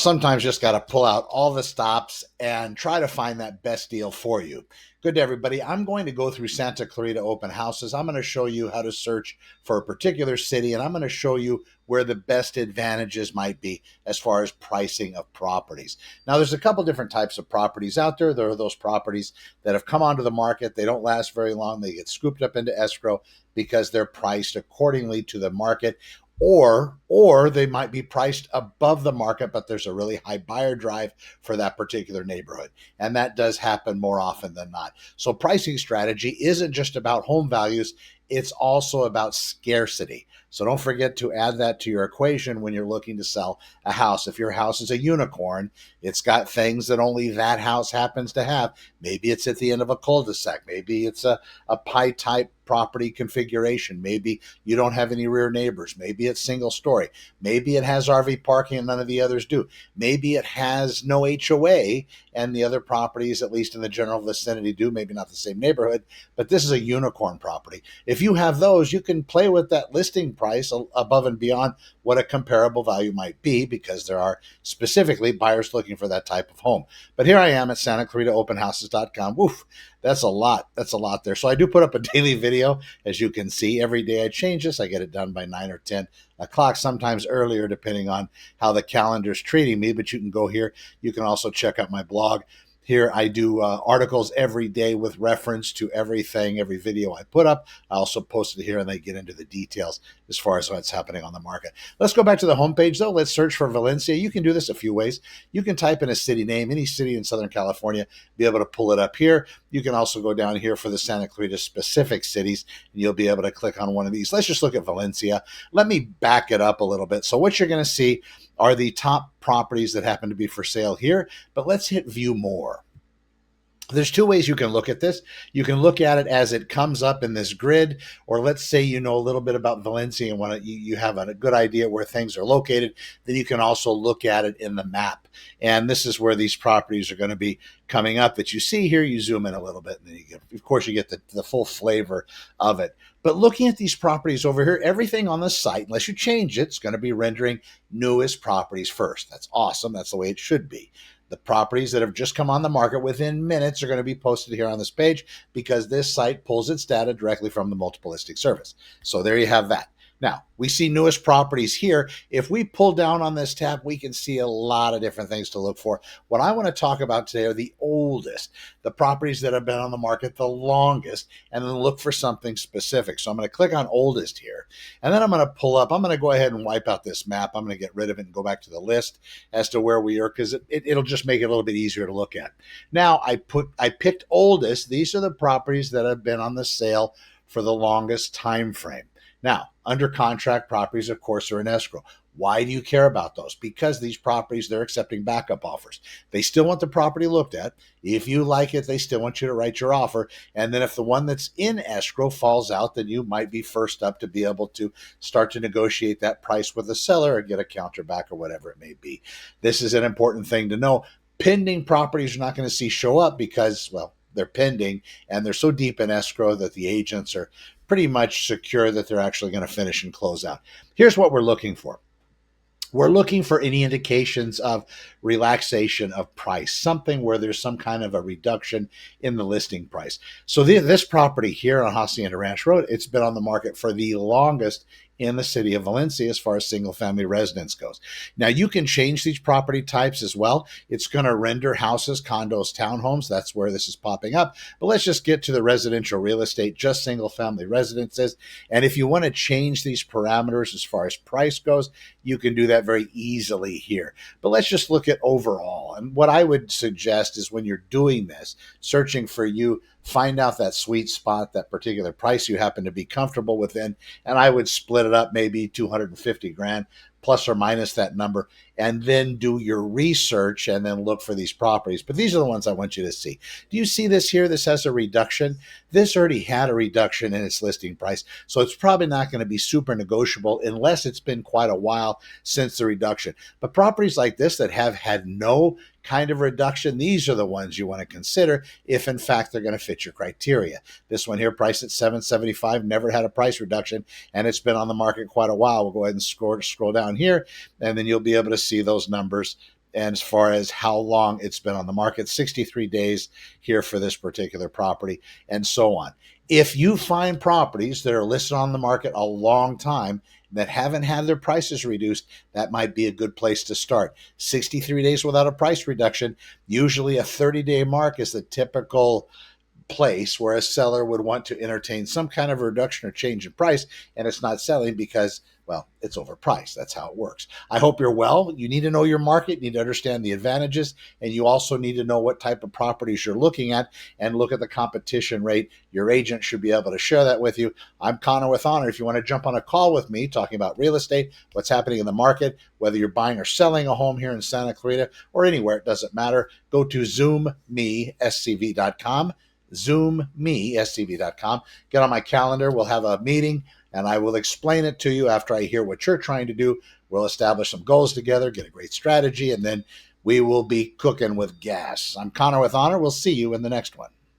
sometimes just got to pull out all the stops and try to find that best deal for you. Good day, everybody. I'm going to go through Santa Clarita open houses. I'm going to show you how to search for a particular city, and I'm going to show you where the best advantages might be as far as pricing of properties. Now, there's a couple different types of properties out there. There are those properties that have come onto the market. They don't last very long. They get scooped up into escrow because they're priced accordingly to the market. Or they might be priced above the market, but there's a really high buyer drive for that particular neighborhood. And that does happen more often than not. So pricing strategy isn't just about home values, it's also about scarcity. So don't forget to add that to your equation when you're looking to sell a house. If your house is a unicorn, it's got things that only that house happens to have. Maybe it's at the end of a cul-de-sac. Maybe it's a pie type property configuration. Maybe you don't have any rear neighbors. Maybe it's single story. Maybe it has RV parking and none of the others do. Maybe it has no HOA and the other properties, at least in the general vicinity, do. Maybe not the same neighborhood, but this is a unicorn property. If you have those, you can play with that listing price above and beyond what a comparable value might be, because there are specifically buyers looking for that type of home. But here I am at SantaClaritaOpenHouses.com. Woof, that's a lot. That's a lot there. So I do put up a daily video, as you can see. Every day I change this. I get it done by 9 or 10 o'clock, sometimes earlier, depending on how the calendar is treating me. But you can go here. You can also check out my blog. Here I do articles every day with reference to everything, every video I put up. I also post it here, and they get into the details as far as what's happening on the market. Let's go back to the homepage, though. Let's search for Valencia. You can do this a few ways. You can type in a city name, any city in Southern California, be able to pull it up here. You can also go down here for the Santa Clarita specific cities, and you'll be able to click on one of these. Let's just look at Valencia. Let me back it up a little bit. So what you're going to see are the top properties that happen to be for sale here, but let's hit view more. There's two ways you can look at this. You can look at it as it comes up in this grid, or let's say you know a little bit about Valencia and you have a good idea where things are located, then you can also look at it in the map. And this is where these properties are going to be coming up that you see here. You zoom in a little bit, and then you get, of course, you get the full flavor of it. But looking at these properties over here, everything on the site, unless you change it, it's going to be rendering newest properties first. That's awesome. That's the way it should be. The properties that have just come on the market within minutes are going to be posted here on this page, because this site pulls its data directly from the multiple listing service. So there you have that. Now, we see newest properties here. If we pull down on this tab, we can see a lot of different things to look for. What I want to talk about today are the oldest, the properties that have been on the market the longest, and then look for something specific. So I'm going to click on oldest here, and then I'm going to pull up. I'm going to go ahead and wipe out this map. I'm going to get rid of it and go back to the list as to where we are, because it'll just make it a little bit easier to look at. Now, I picked oldest. These are the properties that have been on the sale for the longest time frame. Now, under contract properties, of course, are in escrow. Why do you care about those? Because these properties, they're accepting backup offers. They still want the property looked at. If you like it, they still want you to write your offer. And then if the one that's in escrow falls out, then you might be first up to be able to start to negotiate that price with the seller or get a counter back or whatever it may be. This is an important thing to know. Pending properties you're not going to see show up because, well, they're pending and they're so deep in escrow that the agents are pretty much secure that they're actually going to finish and close out. Here's what we're looking for. We're looking for any indications of relaxation of price, something where there's some kind of a reduction in the listing price. So this property here on Hacienda Ranch Road, it's been on the market for the longest in the city of Valencia as far as single family residence goes. Now you can change these property types as well. It's going to render houses, condos, townhomes. That's where this is popping up. But let's just get to the residential real estate, just single family residences. And if you want to change these parameters as far as price goes, you can do that very easily here. But let's just look at overall. And what I would suggest is when you're doing this, searching for you, find out that sweet spot, that particular price you happen to be comfortable within, and I would split it up maybe 250 grand plus or minus that number, and then do your research and then look for these properties. But these are the ones I want you to see. Do you see this here? This has a reduction. This already had a reduction in its listing price, so it's probably not going to be super negotiable unless it's been quite a while since the reduction. But properties like this that have had no kind of reduction, these are the ones you want to consider if in fact they're going to fit your criteria. This one here, priced at $775, never had a price reduction, and it's been on the market quite a while. We'll go ahead and scroll down here, and then you'll be able to see those numbers and as far as how long it's been on the market, 63 days here for this particular property, and so on. If you find properties that are listed on the market a long time that haven't had their prices reduced, that might be a good place to start. 63 days without a price reduction, usually a 30-day mark is the typical place where a seller would want to entertain some kind of a reduction or change in price, and it's not selling because, well, it's overpriced. That's how it works. I hope you're well. You need to know your market, you need to understand the advantages, and you also need to know what type of properties you're looking at and look at the competition rate. Your agent should be able to share that with you. I'm Connor with Honor. If you want to jump on a call with me talking about real estate, what's happening in the market, whether you're buying or selling a home here in Santa Clarita or anywhere, it doesn't matter. Go to zoomscv.com. ZoomMeSCV.com. Get on my calendar. We'll have a meeting and I will explain it to you after I hear what you're trying to do. We'll establish some goals together, get a great strategy, and then we will be cooking with gas. I'm Connor with Honor. We'll see you in the next one.